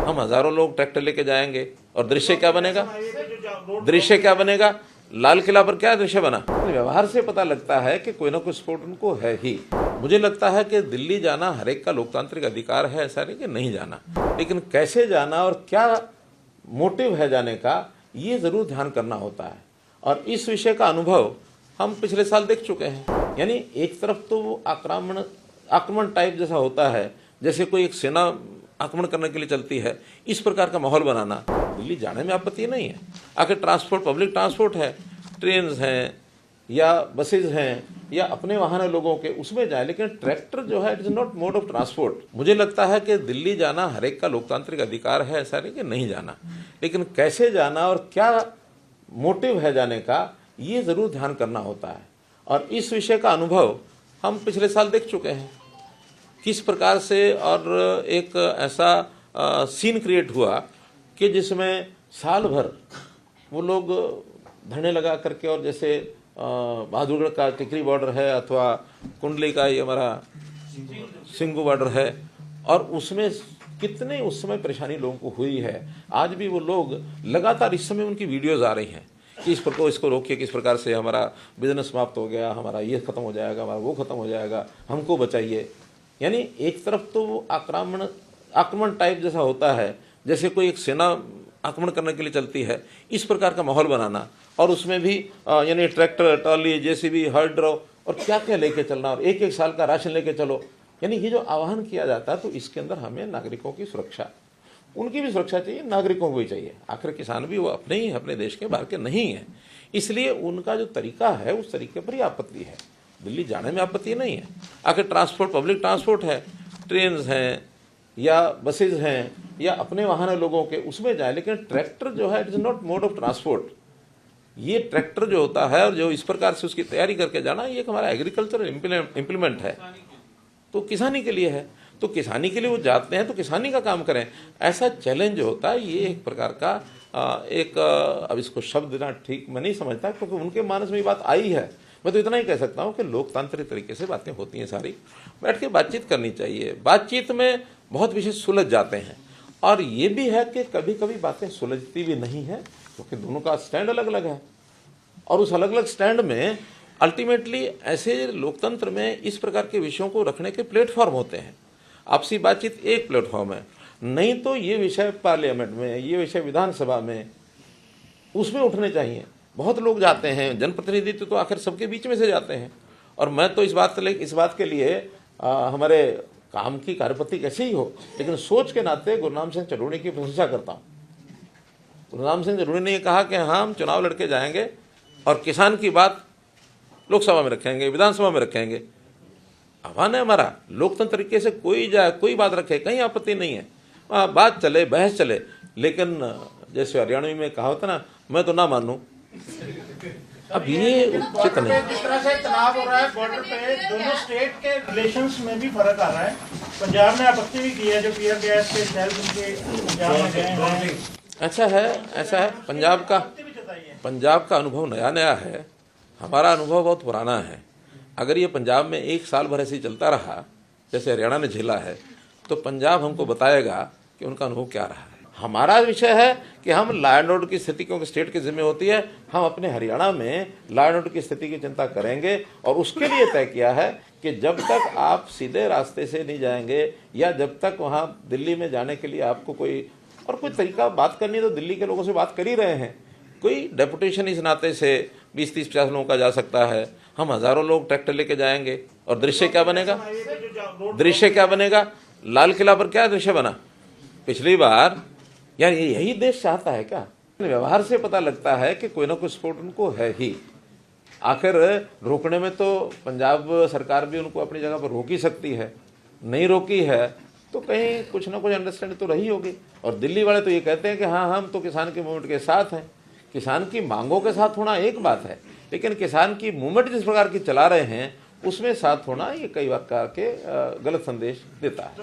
हम हजारों लोग ट्रैक्टर लेके जाएंगे और दृश्य क्या बनेगा? दृश्य क्या बनेगा? लाल किला पर क्या दृश्य बना? व्यवहार से पता लगता है कि कोई ना कोई सपोर्ट उनको है ही। मुझे लगता है कि दिल्ली जाना हर एक का लोकतांत्रिक अधिकार है, ऐसा नहीं कि नहीं जाना, लेकिन कैसे जाना और क्या मोटिव है जाने का, ये जरूर ध्यान करना होता है। और इस विषय का अनुभव हम पिछले साल देख चुके हैं। यानी एक तरफ तो वो आक्रमण टाइप जैसा होता है, जैसे कोई एक सेना आक्रमण करने के लिए चलती है, इस प्रकार का माहौल बनाना। दिल्ली जाने में आपत्ति नहीं है। आखिर ट्रांसपोर्ट, पब्लिक ट्रांसपोर्ट है, ट्रेन हैं या बसेज हैं या अपने वाहन है लोगों के, उसमें जाए, लेकिन ट्रैक्टर जो है it is not mode of transport. मुझे लगता है कि दिल्ली जाना हर एक का लोकतांत्रिक अधिकार है, ऐसा नहीं कि नहीं जाना, लेकिन कैसे जाना और क्या मोटिव है जाने का, ये जरूर ध्यान करना होता है। और इस विषय का अनुभव हम पिछले साल देख चुके हैं किस प्रकार से, और एक ऐसा सीन क्रिएट हुआ कि जिसमें साल भर वो लोग धरने लगा करके, और जैसे बहादुरगढ़ का टिकरी बॉर्डर है अथवा कुंडली का ये हमारा सिंगू बॉर्डर है, और उसमें कितने उस समय परेशानी लोगों को हुई है। आज भी वो लोग लगातार, इस समय उनकी वीडियोज आ रही हैं कि इस प्रकार इसको रोकिए, किस प्रकार से हमारा बिजनेस समाप्त हो गया, हमारा ये खत्म हो जाएगा, हमारा वो खत्म हो जाएगा, हमको बचाइए। यानी एक तरफ तो वो आक्रमण टाइप जैसा होता है, जैसे कोई एक सेना आक्रमण करने के लिए चलती है, इस प्रकार का माहौल बनाना, और उसमें भी यानी ट्रैक्टर, ट्रॉली, जेसीबी, हाइड्रो और क्या क्या लेके चलना, और एक एक साल का राशन लेके चलो। यानी ये जो आह्वान किया जाता है, तो इसके अंदर हमें नागरिकों की सुरक्षा, उनकी भी सुरक्षा चाहिए, नागरिकों को भी चाहिए। आखिर किसान भी वो अपने ही, अपने देश के बाहर के नहीं है, इसलिए उनका जो तरीका है उस तरीके पर ही आपत्ति है। दिल्ली जाने में आपत्ति नहीं है। आखिर ट्रांसपोर्ट, पब्लिक ट्रांसपोर्ट है, ट्रेन हैं या बसेज हैं या अपने वाहन है लोगों के, उसमें जाए, लेकिन ट्रैक्टर जो है it is not mode of transport. ये ट्रैक्टर जो होता है और जो इस प्रकार से उसकी तैयारी करके जाना, ये एक हमारा एग्रीकल्चर इम्प्लीमेंट है, तो किसानी के लिए है। तो किसानी के लिए वो जाते हैं तो किसानी का काम करें, ऐसा चैलेंज जो होता है, ये एक प्रकार का अब इसको शब्द देना ठीक मैं नहीं समझता, क्योंकि उनके मानस में ये बात आई है। मैं तो इतना ही कह सकता हूँ कि लोकतांत्रिक तरीके से बातें होती हैं, सारी बैठ के बातचीत करनी चाहिए। बातचीत में बहुत विषय सुलझ जाते हैं, और ये भी है कि कभी कभी बातें सुलझती भी नहीं है, क्योंकि दोनों का स्टैंड अलग अलग है, और उस अलग अलग स्टैंड में अल्टीमेटली ऐसे लोकतंत्र में इस प्रकार के विषयों को रखने के प्लेटफॉर्म होते हैं। आपसी बातचीत एक प्लेटफॉर्म है, नहीं तो ये विषय पार्लियामेंट में, ये विषय विधानसभा में, उसमें उठने चाहिए। बहुत लोग जाते हैं, जनप्रतिनिधि तो आखिर सबके बीच में से जाते हैं। और मैं तो इस बात के लिए हमारे काम की कार्यपद्धति कैसे ही हो, लेकिन सोच के नाते गुरनाम सिंह चरूड़ी की प्रशंसा करता हूँ। गुरनाम सिंह चरूड़ी ने कहा कि हाँ, हम चुनाव लड़के जाएंगे और किसान की बात लोकसभा में रखेंगे, विधानसभा में रखेंगे। आह्वान है हमारा, लोकतंत्र तरीके से कोई जाए, कोई बात रखे, कहीं आपत्ति नहीं है, बात चले, बहस चले। लेकिन जैसे हरियाणवी में कहा होता ना, मैं तो ना मानूं, अब ये उचित नहीं। जिस तरह से तनाव हो रहा है बॉर्डर पे, दोनों स्टेट के रिलेशंस में भी फर्क आ रहा है। पंजाब ने आपत्ति भी की है, जो पीआर गैस के सेल उनके पंजाब में गए हैं। ऐसा है पंजाब का अनुभव नया नया है, हमारा अनुभव बहुत पुराना है। अगर ये पंजाब में एक साल भर ऐसे ही चलता रहा जैसे हरियाणा ने झेला है, तो पंजाब हमको बताएगा कि उनका अनुभव क्या रहा है। हमारा विषय है कि हम लॉ एंड ऑर्डर की स्थिति, क्योंकि स्टेट की जिम्मे होती है, हम अपने हरियाणा में लॉ एंड ऑर्डर की स्थिति की चिंता करेंगे। और उसके लिए तय किया है कि जब तक आप सीधे रास्ते से नहीं जाएंगे, या जब तक वहाँ दिल्ली में जाने के लिए आपको कोई तरीका बात करनी है, तो दिल्ली के लोगों से बात कर ही रहे हैं। कोई डेपुटेशन इस नाते से 20-30-50 लोगों का जा सकता है, हम हजारों लोग ट्रैक्टर लेके जाएंगे, और दृश्य क्या बनेगा? दृश्य क्या बनेगा? लाल किला पर क्या दृश्य बना पिछली बार? यार यही देश चाहता है क्या? व्यवहार से पता लगता है कि कोई ना कोई सपोर्ट उनको है ही। आखिर रोकने में तो पंजाब सरकार भी उनको अपनी जगह पर रोक ही सकती है, नहीं रोकी है तो कहीं कुछ ना कुछ अंडरस्टैंडिंग तो रही होगी। और दिल्ली वाले तो ये कहते हैं कि हाँ, हम तो किसान के मूवमेंट के साथ हैं। किसान की मांगों के साथ होना एक बात है, लेकिन किसान की मूवमेंट जिस प्रकार की चला रहे हैं उसमें साथ होना, ये कई बार के गलत संदेश देता है।